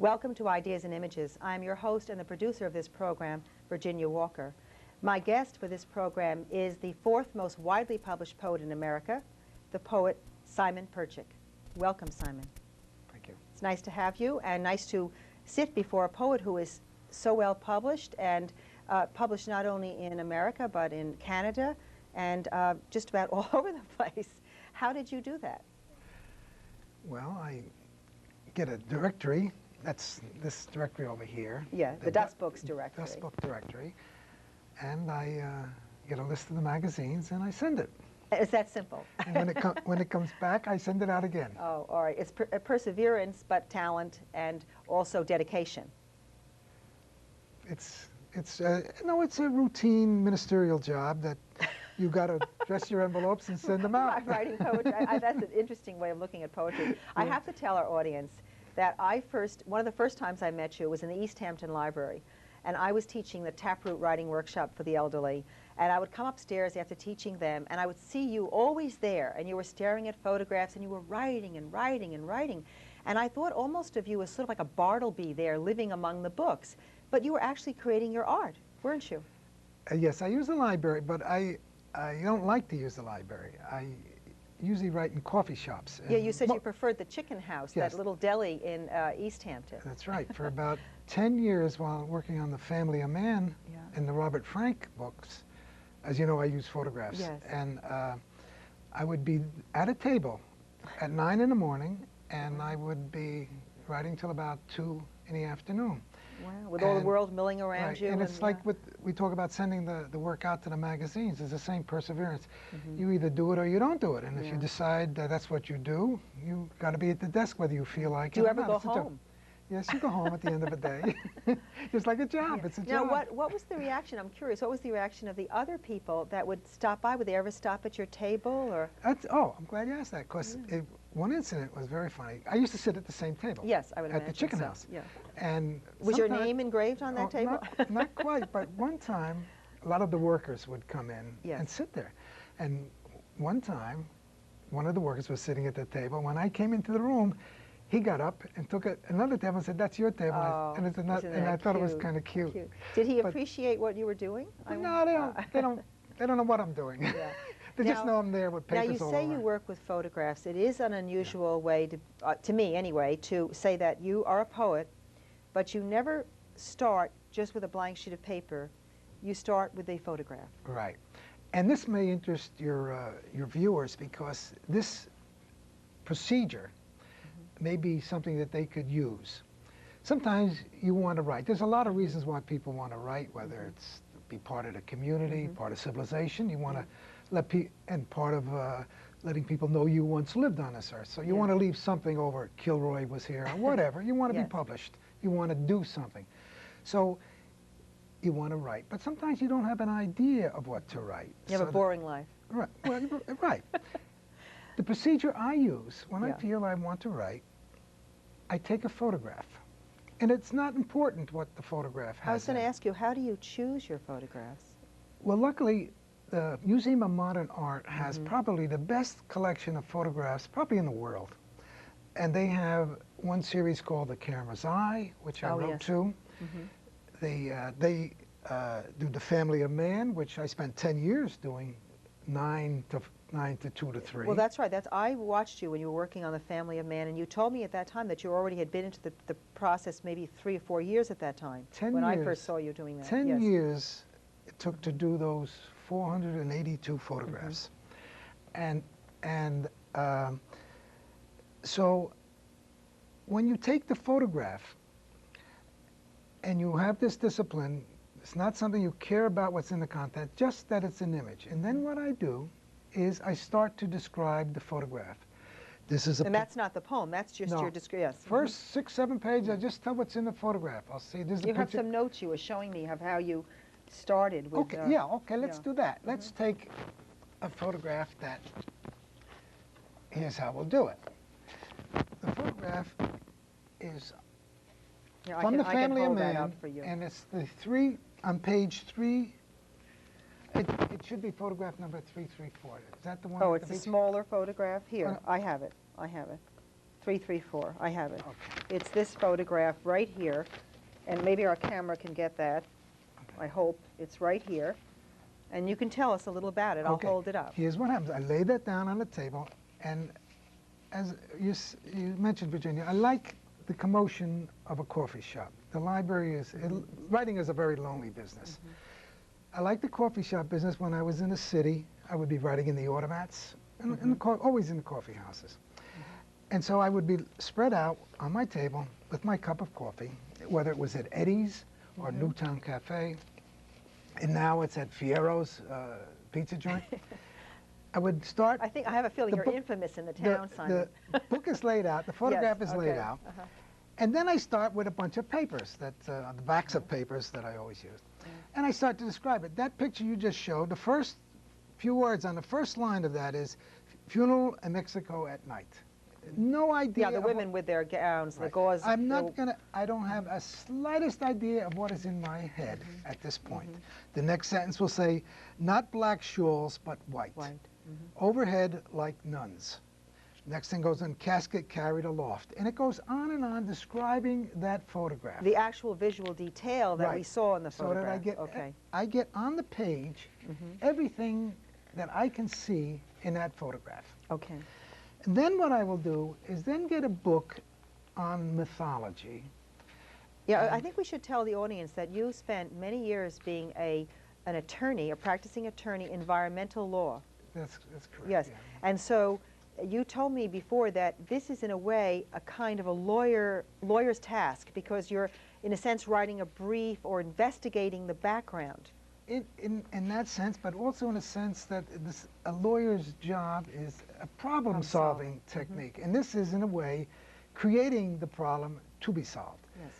Welcome to Ideas and Images. I'm your host and the producer of this program, Virginia Walker. My guest for this program is the fourth most widely published poet in America, the poet Simon Perchik. Welcome, Simon. Thank you. It's nice to have you, and nice to sit before a poet who is so well published, and published not only in America but in Canada and just about all over the place. How did you do that? Well, I get a directory. That's this directory over here. Yeah, the Dust Books directory. Dust Book directory. And I get a list of the magazines and I send it. It's that simple. And when it comes back, I send it out again. Oh, all right. It's perseverance, but talent and also dedication. It's a routine ministerial job that you got to dress your envelopes and send them out. Writing poetry, that's an interesting way of looking at poetry. Yeah. I have to tell our audience that one of the first times I met you was in the East Hampton Library, and I was teaching the taproot writing workshop for the elderly, and I would come upstairs after teaching them, and I would see you always there, and you were staring at photographs, and you were writing and writing and writing, and I thought almost of you as sort of like a Bartleby there living among the books, but you were actually creating your art, weren't you? Yes, I use the library, but I don't like to use the library. I usually write in coffee shops. Yeah, you said you preferred the Chicken House, yes, that little deli in East Hampton. That's right. For about 10 years while working on The Family of Man, yeah, and the Robert Frank books, as you know, I use photographs. Yes. And I would be at a table at 9 in the morning, and I would be writing till about 2 in the afternoon. Wow, with all the world milling around right, you. And it's like we talk about sending the work out to the magazines. It's the same perseverance. Mm-hmm. You either do it or you don't do it. And if you decide that that's what you do, you got to be at the desk whether you feel like it. Do you ever go home? Yes, you go home at the end of the day. It's like a job. Yeah. It's a job. Now, what was the reaction? I'm curious. What was the reaction of the other people that would stop by? Would they ever stop at your table? Or? Oh, I'm glad you asked that, because one incident was very funny. I used to sit at the same table. Yes, I would imagine at the Chicken so. House. Yeah. And was your name engraved on that table? Not quite, but one time, a lot of the workers would come in and sit there. And one time, one of the workers was sitting at the table. When I came into the room, he got up and took another table and said, "That's your table." Oh, and I thought it was kind of cute. Did he appreciate what you were doing? No, they don't know what I'm doing. Yeah. They just know I'm there with papers all over. Now, you say you work with photographs. It is an unusual way, to me anyway, to say that you are a poet, but you never start just with a blank sheet of paper. You start with a photograph. Right. And this may interest your viewers, because this procedure may be something that they could use. Sometimes you want to write. There's a lot of reasons why people want to write, whether it's be part of the community, part of civilization. You want to let and part of letting people know you once lived on this earth. So you want to leave something over. Kilroy was here, or whatever. You want to be published. You want to do something. So you want to write. But sometimes you don't have an idea of what to write. You have a boring life. Right. Well, right. The procedure I use when I feel I want to write, I take a photograph. And it's not important what the photograph has. I was going to ask you, how do you choose your photographs? Well, luckily, the Museum of Modern Art has probably the best collection of photographs, probably in the world. And they have one series called The Camera's Eye, which I wrote too. They do The Family of Man, which I spent 10 years doing, 9 to 2 to 3. Well, that's right. I watched you when you were working on The Family of Man, and you told me at that time that you already had been into the process maybe 3 or 4 years at that time. 10 when years. I first saw you doing that. 10 years it took to do those 482 photographs. So when you take the photograph and you have this discipline, it's not something you care about what's in the content, just that it's an image. And then what I do is I start to describe the photograph. This is and that's not the poem, that's just your description. Yes. First 6, 7 pages, I just tell what's in the photograph. I'll say this is You have some notes you were showing me of how you started with... Okay, let's do that. Let's take a photograph that... Here's how we'll do it. The photograph is from The Family of Man, and it's the 3 on page 3. It should be photograph number 334. Is that the one? Oh, it's a smaller photograph? Here, I have it. 334. I have it. Okay. It's this photograph right here, and maybe our camera can get that. Okay. I hope. It's right here. And you can tell us a little about it. I'll Okay. hold it up. Here's what happens. I lay that down on the table, and as you mentioned, Virginia, I like the commotion of a coffee shop. The library is, writing is a very lonely business. I like the coffee shop business. When I was in the city, I would be writing in the automats, and always in the coffee houses. And so I would be spread out on my table with my cup of coffee, whether it was at Eddie's or Newtown Cafe, and now it's at Fiero's pizza joint. I would start. I have a feeling you're infamous in the town, Simon. The book is laid out, the photograph is laid out, and then I start with a bunch of papers, that on the backs of papers that I always use. And I start to describe it. That picture you just showed, the first few words on the first line of that is funeral in Mexico at night. No idea. Yeah, the women with their gowns, the gauze. I don't have a slightest idea of what is in my head at this point. The next sentence will say, not black shawls, but white. Overhead like nuns. Next thing goes on, casket carried aloft. And it goes on describing that photograph. The actual visual detail that we saw in the photograph. So that I get on the page everything that I can see in that photograph. Okay. And then what I will do is then get a book on mythology. Yeah, I think we should tell the audience that you spent many years being an attorney, a practicing attorney, environmental law. That's correct. Yes, yeah. And so you told me before that this is in a way a kind of a lawyer's task, because you're in a sense writing a brief or investigating the background. In that sense, but also in a sense that a lawyer's job is a problem-solving technique. And this is, in a way, creating the problem to be solved. Yes.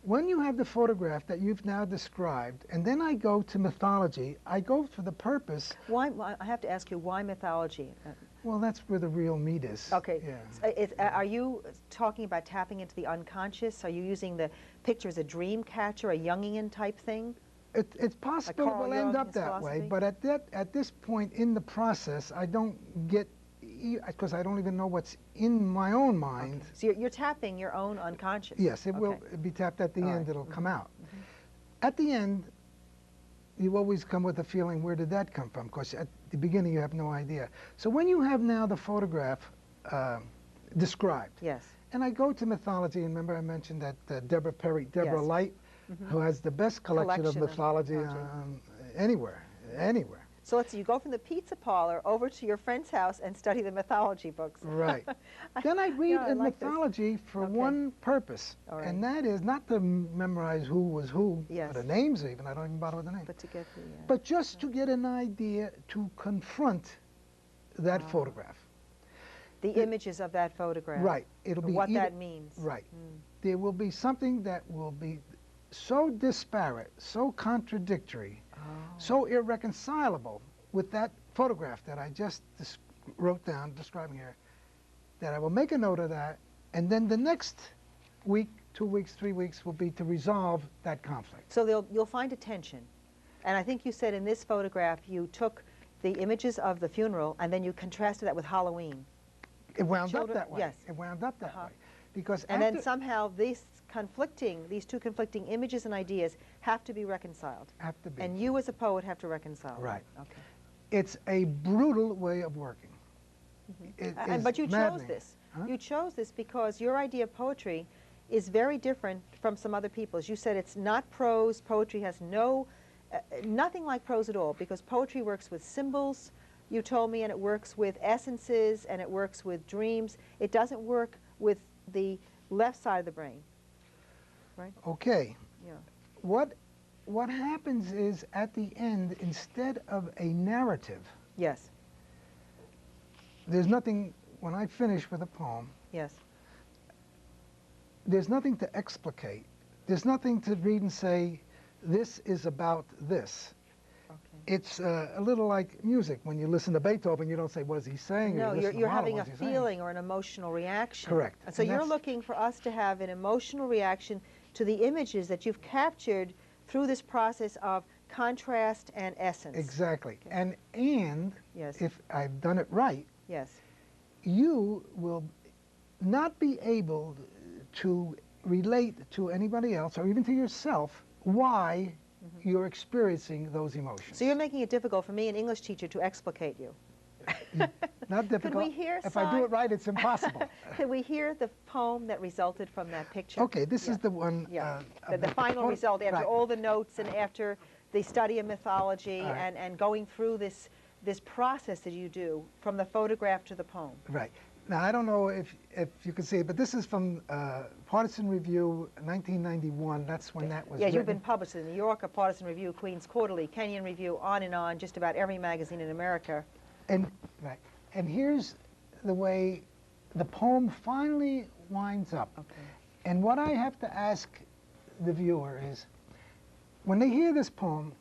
When you have the photograph that you've now described, and then I go to mythology, I go for the purpose... Why, I have to ask you, why mythology? Well, that's where the real meat is. Okay. Yeah. Are you talking about tapping into the unconscious? Are you using the picture as a dream catcher, a Jungian type thing? It's possible it will end up that way, but at this point in the process, I don't get, because I don't even know what's in my own mind. Okay. So you're tapping your own unconscious. Yes, it will be tapped at the end. It'll come out. At the end, you always come with a feeling, where did that come from? Because at the beginning, you have no idea. So when you have now the photograph described, yes, and I go to mythology, and remember I mentioned that Deborah Light, who has the best collection of mythology anywhere. So let's see, you go from the pizza parlor over to your friend's house and study the mythology books. Right. Then I read mythology for one purpose, and that is not to memorize who was who, or the names even. I don't even bother with the name. But to get the... but just to get an idea to confront that photograph. The images of that photograph. Right. It'll be what that means. Right. There will be something that will be so disparate, so contradictory, so irreconcilable with that photograph that I just wrote down, describing here, that I will make a note of that, and then the next week, 2 weeks, 3 weeks will be to resolve that conflict. So you'll find a tension. And I think you said in this photograph you took the images of the funeral and then you contrasted that with Halloween. It wound up that way. Yes. It wound up that way. Because then somehow these two conflicting images and ideas have to be reconciled. Have to be. And you as a poet have to reconcile. Right. Okay. It's a brutal way of working. But you maddening. chose this. Huh? You chose this because your idea of poetry is very different from some other people's. You said it's not prose. Poetry has nothing like prose at all, because poetry works with symbols, you told me, and it works with essences, and it works with dreams. It doesn't work with the left side of the brain, right? Okay. Yeah. What happens is, at the end, instead of a narrative, yes, there's nothing, when I finish with a poem, yes, there's nothing to explicate. There's nothing to read and say, this is about this. okay. It's a little like music. When you listen to Beethoven, you don't say, what is he saying? No, you're you're having a feeling or an emotional reaction. Correct. And so you're looking for us to have an emotional reaction to the images that you've captured through this process of contrast and essence. Exactly. Okay. And yes, if I've done it right, yes, you will not be able to relate to anybody else or even to yourself why you're experiencing those emotions. So you're making it difficult for me, an English teacher, to explicate you. Not difficult. Could we hear if I do it right, it's impossible. Could we hear the poem that resulted from that picture? Okay, this is the one. Yeah, the final result after right. all the notes and after the study of mythology Right. and going through this process that you do from the photograph to the poem. Right. Now, I don't know if you can see it, but this is from Partisan Review, 1991. That's when that was Yeah, written. you've been published in the New Yorker, Partisan Review, Queen's Quarterly, Kenyon Review, on, just about every magazine in America. And, right. And here's the way the poem finally winds up. Okay. And what I have to ask the viewer is, when they hear this poem,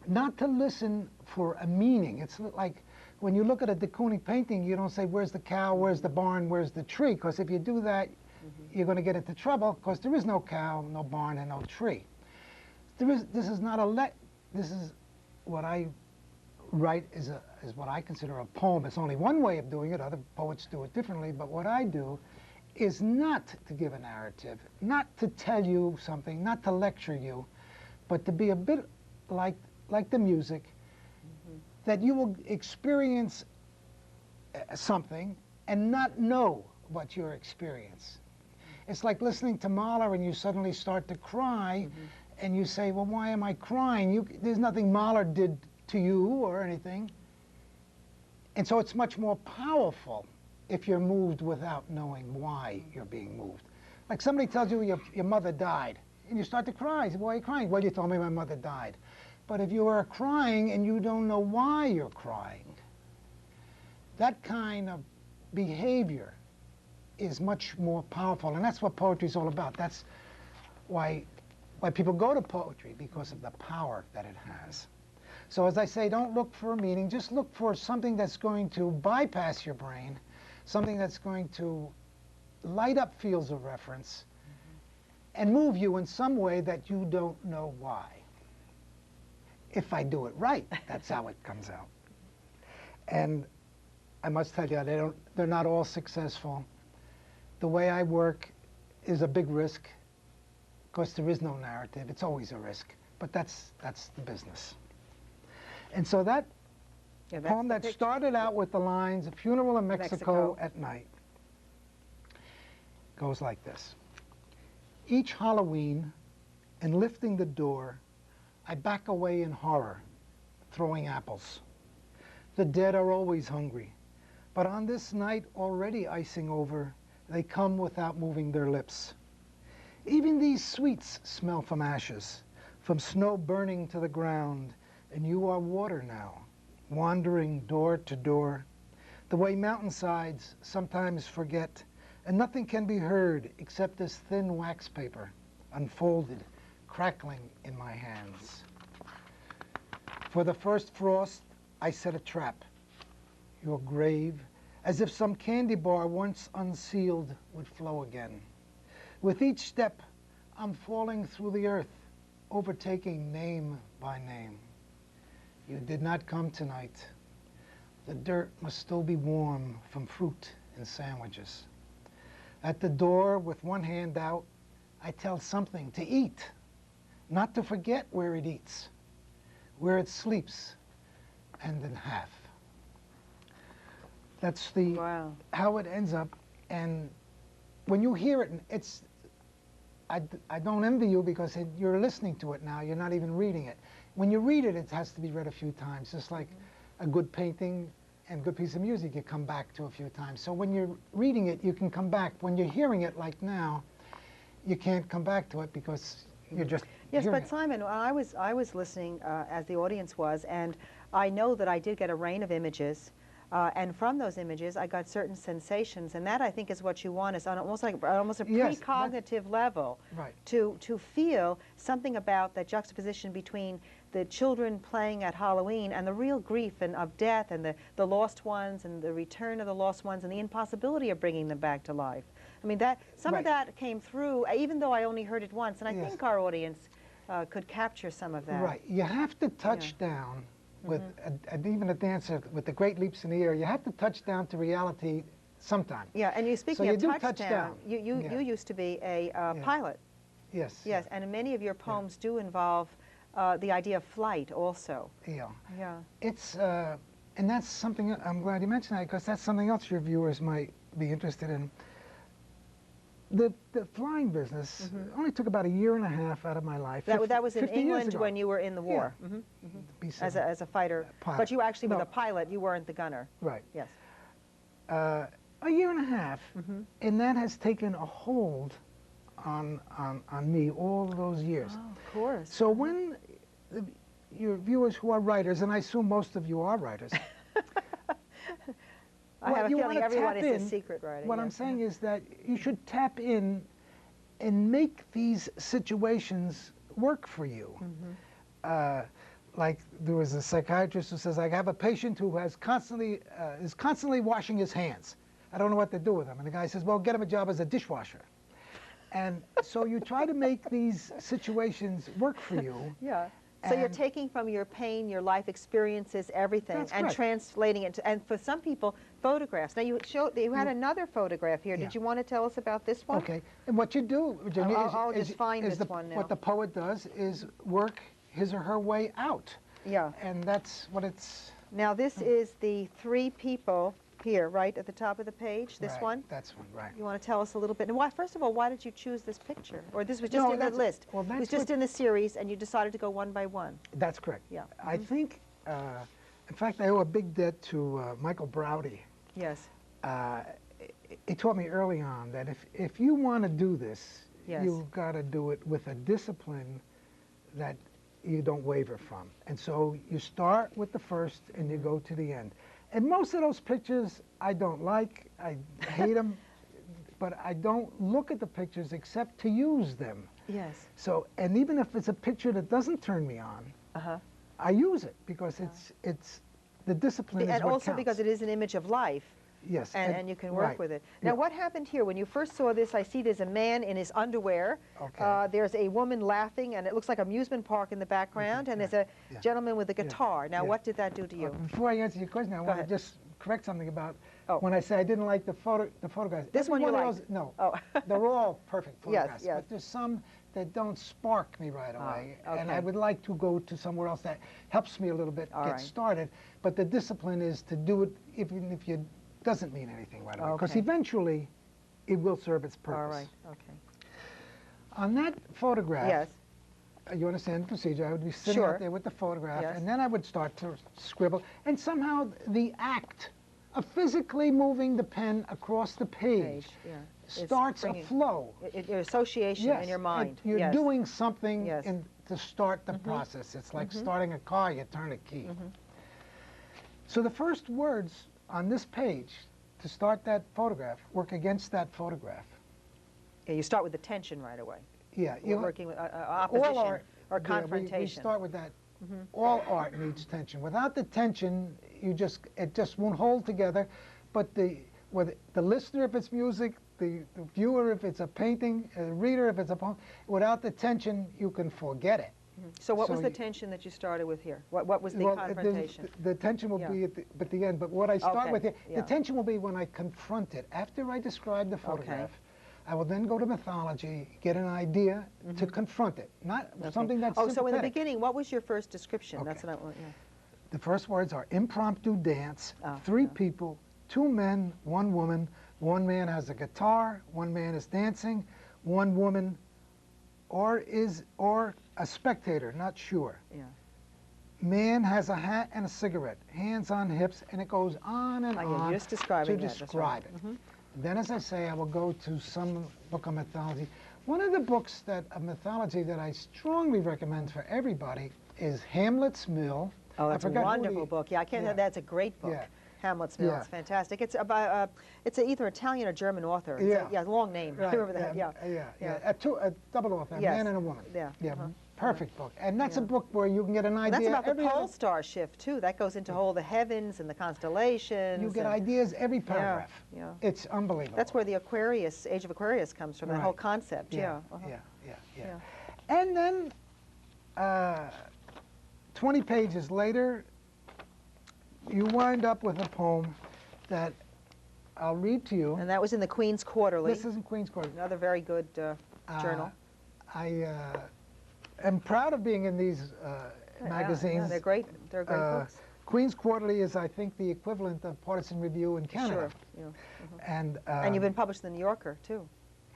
not to listen for a meaning. It's like when you look at a de Kooning painting, you don't say, where's the cow, where's the barn, where's the tree? Because if you do that, you're going to get into trouble, because there is no cow, no barn, and no tree. This is not this is what I write is what I consider a poem. It's only one way of doing it. Other poets do it differently. But what I do is not to give a narrative, not to tell you something, not to lecture you, but to be a bit like the music, that you will experience something and not know what your experience. It's like listening to Mahler and you suddenly start to cry and you say, well, why am I crying? There's nothing Mahler did to you or anything. And so it's much more powerful if you're moved without knowing why you're being moved. Like somebody tells you your mother died and you start to cry. You say, why are you crying? Well, you told me my mother died. But if you are crying and you don't know why you're crying, that kind of behavior is much more powerful. And that's what poetry is all about. That's why people go to poetry, because of the power that it has. So as I say, don't look for a meaning. Just look for something that's going to bypass your brain, something that's going to light up fields of reference and move you in some way that you don't know why. If I do it right, that's how it comes out. And I must tell you, they're not all successful. The way I work is a big risk, because there is no narrative. It's always a risk, but that's the business. And so that poem that started out with the lines, "A funeral in Mexico at night," goes like this. Each Halloween, and lifting the door, I back away in horror, throwing apples. The dead are always hungry, but on this night already icing over, they come without moving their lips. Even these sweets smell from ashes, from snow burning to the ground, and you are water now, wandering door to door, the way mountainsides sometimes forget, and nothing can be heard except this thin wax paper, unfolded, crackling in my hands. For the first frost, I set a trap, your grave, as if some candy bar once unsealed would flow again. With each step, I'm falling through the earth, overtaking name by name. You did not come tonight. The dirt must still be warm from fruit and sandwiches. At the door, with one hand out, I tell something to eat, not to forget where it eats, where it sleeps, and in half. That's how it ends up. And when you hear it, I don't envy you, because you're listening to it now. You're not even reading it. When you read it, it has to be read a few times, just like a good painting and good piece of music you come back to a few times. So when you're reading it, you can come back. When you're hearing it, like now, you can't come back to it because you're just hearing it. Simon, I was listening as the audience was, and I know that I did get a rain of images. And from those images, I got certain sensations, and that I think is what you want, is on almost a precognitive level, right, to feel something about that juxtaposition between the children playing at Halloween and the real grief and of death and the lost ones and the return of the lost ones and the impossibility of bringing them back to life. I mean, some of that came through, even though I only heard it once, and I think our audience could capture some of that. Right. You have to touch down with even a dancer with the great leaps in the air. You have to touch down to reality sometime. Yeah, and speaking So of you do touchdown, you Yeah. used to be a pilot. Yes. Yes, and many of your poems do involve the idea of flight also. Yeah. Yeah. It's, and that's something, I'm glad you mentioned that, because that's something else your viewers might be interested in. The flying business only took about 1.5 years out of my life. That was in 50 years England ago. when you were in the war. As a fighter. Pilot. But you actually were No. the pilot, you weren't the gunner. Right. Yes. 1.5 years, and that has taken a hold on me all those years. Oh, of course. So when your viewers who are writers, and I assume most of you are writers, I have a you feeling wanna everyone tap is in, a secret writer. What yes. I'm saying is that you should tap in and make these situations work for you. Like there was a psychiatrist who says, I have a patient who is constantly washing his hands. I don't know what to do with him. And the guy says, well, get him a job as a dishwasher. And so you try to make these situations work for you. Yeah. So you're taking from your pain, your life experiences, everything, That's and correct. translating it to, and for some people, photographs. Now you had another photograph here. Yeah. Did you want to tell us about this one? Okay. And what you do, Virginia, I'll just find this the, one now. what the poet does is work his or her way out. Yeah. And that's what it's... Now this is the 3 people here, right at the top of the page, this right, one? That's one, right. You want to tell us a little bit? And why, first of all, why did you choose this picture? Or this was just in the list? Well, it was just in the series, and you decided to go one by one. That's correct. Yeah. I think, in fact, I owe a big debt to Michael Browdy. Yes. He taught me early on that if you want to do this, Yes. you've got to do it with a discipline that you don't waver from. And so you start with the first and you go to the end. And most of those pictures I don't like, I hate them, but I don't look at the pictures except to use them. Yes. So, and even if it's a picture that doesn't turn me on, I use it because it's the discipline is And what also counts. because it is an image of life. Yes. And you can work right. with it. Now, Yeah. what happened here? When you first saw this, I see there's a man in his underwear. Okay. There's a woman laughing, and it looks like an amusement park in the background, and there's a gentleman with a guitar. Now, what did that do to you? Before I answer your question, I want ahead. to just correct something about Oh. when I say I didn't like the photographs. This one you Every liked? of those, no, Oh. they're all perfect photographs. yes. But there's some that don't spark me right away, and okay. I would like to go to somewhere else that helps me a little bit All get right. started. But the discipline is to do it even if you doesn't mean anything right away, because Okay. eventually it will serve its purpose. All right, okay. On that photograph, Yes. you understand the procedure. I would be sitting Sure. out there with the photograph, Yes. and then I would start to scribble, and somehow the act of physically moving the pen across the page Yeah. It's starts a bringing- flow. Your association Yes, in your mind. You're yes. doing something Yes. to start the process. It's like starting a car, you turn a key. So the first words on this page to start that photograph work against that photograph. Yeah, you start with the tension right away. Yeah, You're working with opposition all art, or yeah, confrontation. we start with that. All art needs tension. Without the tension, it just won't hold together. But the listener, if it's music, the viewer, if it's a painting, the reader, if it's a poem, without the tension, you can forget it. So what So was the you- tension that you started with here? What was the Well, confrontation? the tension will Yeah. be at the end. But what I start Okay, with here, yeah. the tension will be when I confront it. After I describe the photograph, I will then go to mythology, get an idea to confront it, not something that's Oh, so in the sympathetic. beginning, what was your first description? Okay. That's what I want, yeah. The first words are impromptu dance, Oh, 3 yeah. people, 2 men, 1 woman. 1 man has a guitar, 1 man is dancing, 1 woman or a spectator, not sure. Yeah. Man has a hat and a cigarette, hands on hips, and it goes on and Oh, yeah, on you're just describing to that, that's describe right. it. Then, as I say, I will go to some book on mythology. One of the books of mythology that I strongly recommend for everybody is Hamlet's Mill. Oh, I that's a forgot who wonderful book. Yeah, I can't. yeah. That's a great book. Yeah. Hamlet's Mill. Yeah. It's fantastic. It's about. It's either Italian or German author. It's Yeah. yeah, long name. Right, I remember that. Yeah. Yeah. A double author, a Yes. man and a woman. Yeah. Yeah, Uh-huh. perfect book. And that's a Yeah. book where you can get an idea. And that's about the every pole other- star shift too. That goes into all the heavens and the constellations. You get and- ideas every paragraph. Yeah. It's unbelievable. That's where the Aquarius, Age of Aquarius, comes from. That whole Right. concept. Yeah. Uh-huh. Yeah. And then 20 pages later, you wind up with a poem that I'll read to you. And that was in the Queen's Quarterly. This isn't Queen's Quarterly. Another very good journal. I am proud of being in these magazines. Yeah, they're great. They're great books. Queen's Quarterly is, I think, the equivalent of Partisan Review in Canada. Sure. Yeah. And you've been published in the New Yorker, too,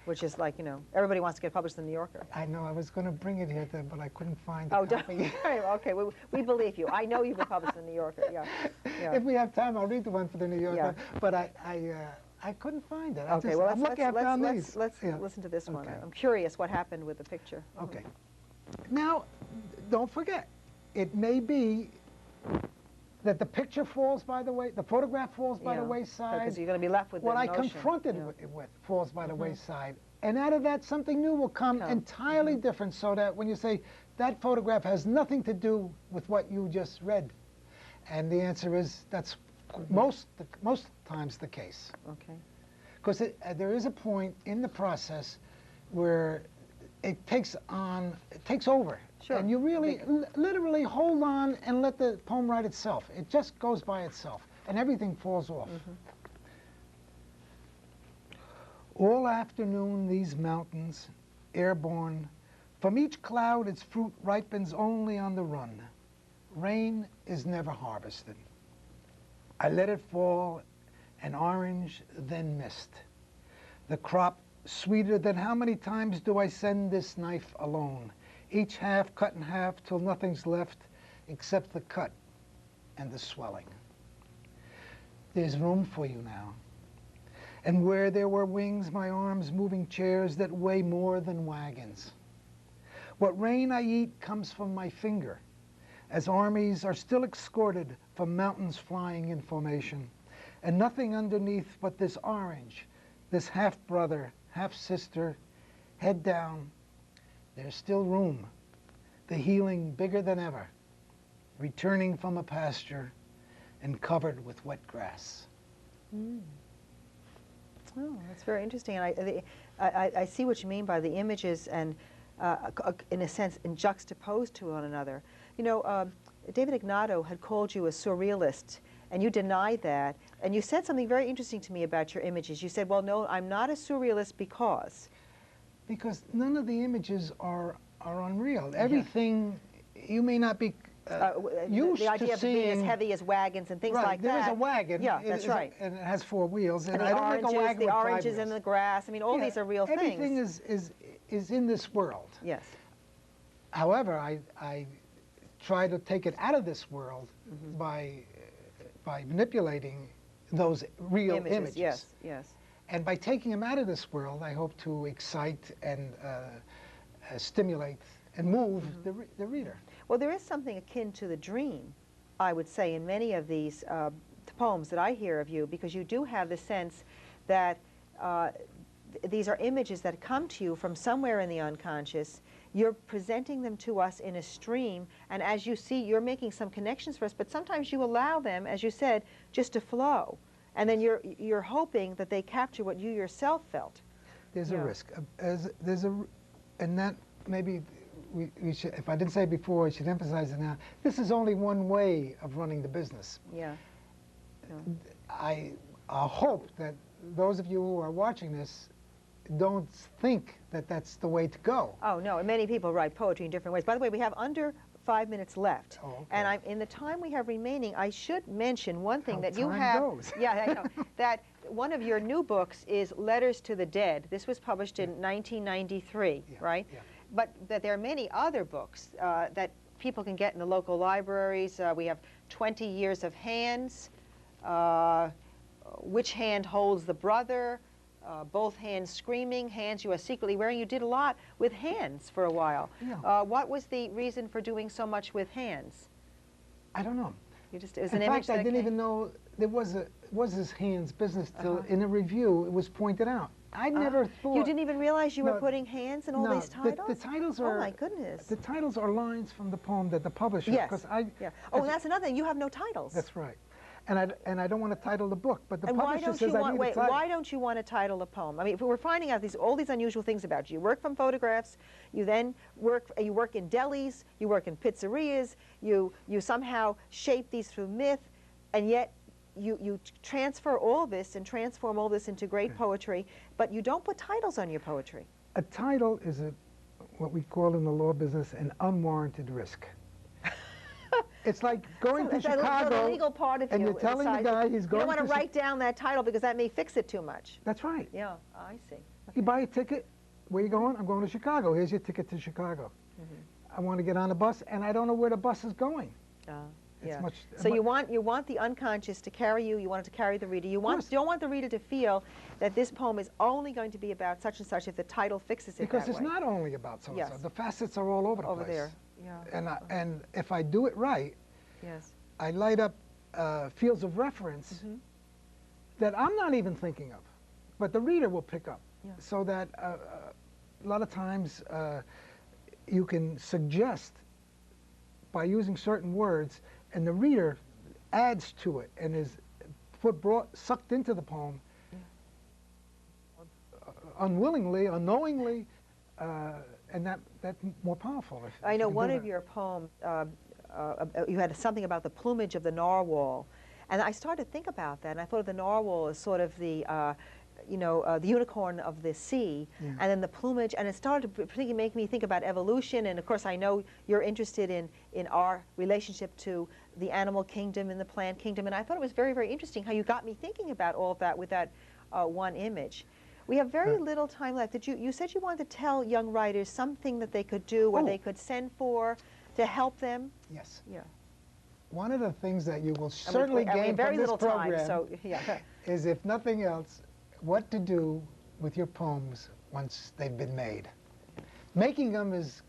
which is like, everybody wants to get published in the New Yorker. I know. I was going to bring it here, but I couldn't find a copy. Okay. We believe you. I know you've been published in the New Yorker. Yeah. If we have time, I'll read the one for the New Yorker. Yeah. But I couldn't find it. Okay. Let's listen to this one. Okay. I'm curious what happened with the picture. Okay. Now, don't forget, it may be that the picture falls by the way, the photograph falls by the wayside. Because you're going to be left with what I notion. confronted with falls by the wayside. And out of that, something new will come entirely different, so that when you say, that photograph has nothing to do with what you just read. And the answer is, that's most times the case. Okay. Because there is a point in the process where it takes over. Sure. And you really, literally hold on and let the poem write itself. It just goes by itself, and everything falls off. All afternoon these mountains, airborne, from each cloud its fruit ripens only on the run. Rain is never harvested. I let it fall, an orange, then mist. The crop sweeter than how many times do I send this knife alone? Each half cut in half till nothing's left except the cut and the swelling. There's room for you now. And where there were wings, my arms moving chairs that weigh more than wagons. What rain I eat comes from my finger, as armies are still escorted from mountains flying in formation, and nothing underneath but this orange, this half-brother, half-sister, head down. There's still room, the healing bigger than ever, returning from a pasture and covered with wet grass. Oh, that's very interesting. And I see what you mean by the images and, in a sense, juxtaposed to one another. David Ignato had called you a surrealist, and you denied that. And you said something very interesting to me about your images. You said, well, no, I'm not a surrealist because... Because none of the images are unreal. Everything, you may not be used the idea to of seeing... being as heavy as wagons and things like that. There is a wagon. Yeah, that's right. And it has 4 wheels. And I don't think a wagon the with 5 oranges wheels. and the grass. I mean, all these are real things. Everything is in this world. Yes. However, I try to take it out of this world by manipulating those real images. Yes, yes. And by taking them out of this world, I hope to excite and stimulate and move the reader. Well, there is something akin to the dream, I would say, in many of these poems that I hear of you, because you do have the sense that these are images that come to you from somewhere in the unconscious. You're presenting them to us in a stream, and as you see, you're making some connections for us, but sometimes you allow them, as you said, just to flow. And then you're hoping that they capture what you yourself felt. There's a risk. And that maybe we should, if I didn't say it before, I should emphasize it now. This is only one way of running the business. Yeah. I hope that those of you who are watching this don't think that that's the way to go. Oh, no. And many people write poetry in different ways. By the way, we have under 5 minutes left. Oh, okay. And in the time we have remaining, I should mention one thing that you time have. goes. Yeah, I know. That one of your new books is Letters to the Dead. This was published in 1993, right? Yeah. But that there are many other books that people can get in the local libraries. We have 20 Years of Hands, Which Hand Holds the Brother, Both Hands Screaming, Hands You Are Secretly Wearing. You did a lot with hands for a while. Yeah. What was the reason for doing so much with hands? I don't know. You just, it was In an image fact, I that didn't came? even know there was this hands business till in a review it was pointed out. I never thought... You didn't even realize you were No, putting hands in all these titles? The titles are... Oh, my goodness. The titles are lines from the poem that the publisher... Yes. Yeah. Oh, and that's another thing. You have no titles. That's right. And I don't want to title the book, but the And publisher says I need a title. why don't you want to title a poem? I mean, if we're finding out all these unusual things about you. You work from photographs, you then work in delis, you work in pizzerias, you somehow shape these through myth, and yet you transfer all this and transform all this into great poetry, but you don't put titles on your poetry. A title is what we call in the law business an unwarranted risk. It's like going to Chicago, the legal part of and you you're telling the guy he's going to... You don't want to write down that title because that may fix it too much. That's right. Yeah, I see. Okay. You buy a ticket. Where you going? I'm going to Chicago. Here's your ticket to Chicago. I want to get on a bus, and I don't know where the bus is going. Yeah. So you want the unconscious to carry you. You want it to carry the reader. You don't want the reader to feel that this poem is only going to be about such and such if the title fixes it because that it's way. not only about so and so. Yes. The facets are all over the place. Over there. Yeah. And if I do it right, yes, I light up fields of reference that I'm not even thinking of, but the reader will pick up. Yeah. So that a lot of times you can suggest by using certain words, and the reader adds to it and is sucked into the poem unwillingly, unknowingly, and that's more powerful. I know one of your poems, you had something about the plumage of the narwhal, and I started to think about that, and I thought of the narwhal as sort of the the unicorn of the sea, and then the plumage, and it started to make me think about evolution, and of course I know you're interested in our relationship to the animal kingdom and the plant kingdom, and I thought it was very, very interesting how you got me thinking about all of that with that one image. We have very little time left. You said you wanted to tell young writers something that they could do or they could send for to help them? Yes. Yeah. One of the things that you will certainly gain from this program is, if nothing else, what to do with your poems once they've been made. Making them is,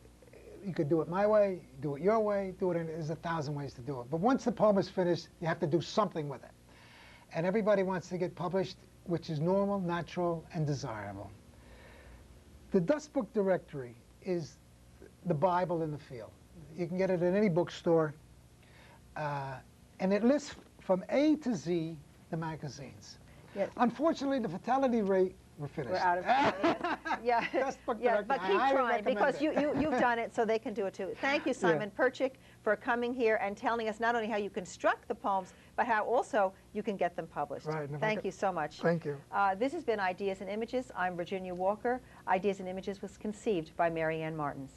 you could do it my way, do it your way, there's 1,000 ways to do it. But once the poem is finished, you have to do something with it. And everybody wants to get published, which is normal, natural, and desirable. The Dust Book Directory is the Bible in the field. You can get it at any bookstore, and it lists from A to Z the magazines. Yes. Unfortunately, the fatality rate, we're finished. We're out of time. Yes. Yeah, but keep trying, because you've done it, so they can do it too. Thank you, Simon Perchik, for coming here and telling us not only how you construct the poems, but how also you can get them published. Right. Thank you so much. Thank you. This has been Ideas and Images. I'm Virginia Walker. Ideas and Images was conceived by Mary Ann Martins.